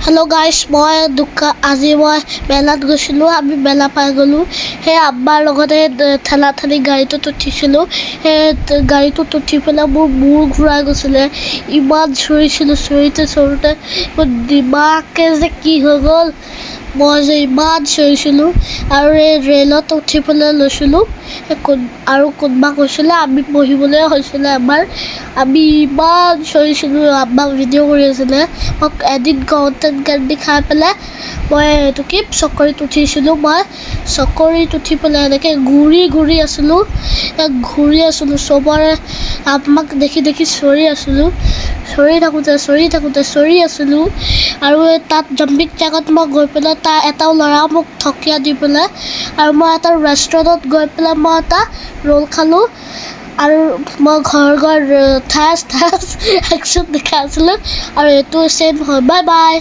hello' গাইছ মই আজি মই মেলাত গৈছিলোঁ আমি মেলা পাই গ'লোঁ সেই আব্বাৰ লগতে ঠেলা ঠেলি গাড়ীটোত উঠিছিলোঁ সেই গাড়ীটোত উঠি পেলাই মোৰ মূৰ ঘূৰাই গৈছিলে ইমান চৰুতে মোৰ দিমাগকে যে কি হৈ গ'ল মই যে ইমান চিঞৰিছিলোঁ আৰু এই ৰেলত উঠি পেলাই লৈছিলোঁ আৰু কোনোবা কৈছিলে আমি বহিবলৈ হৈছিলে আমি ইমান চিঞৰিছিলোঁ আব্বাক ভিডিঅ' কৰি আছিলে মোক এদিন কণ্টেণ্ট কেণ্ডি খাই পেলাই মই এইটো কি চকৰিত উঠিছিলোঁ মই চকৰিত উঠি পেলাই এনেকৈ ঘূৰি আছিলোঁ চবৰে আমাক দেখি চিঞৰি আছিলোঁ চিঞৰি আছিলোঁ আৰু তাত জাম্পিং জেগাত মই গৈ পেলাই এটা ল'ৰা মোক ঠকিয়া দি পেলাই আৰু মই এটা ৰেষ্টুৰেণ্টত গৈ পেলাই মই এটা ৰোল খালোঁ আৰু মই ঘৰ ঠাচ একশ্যন দেখাই আছিলোঁ আৰু এইটো চেম হয় বাই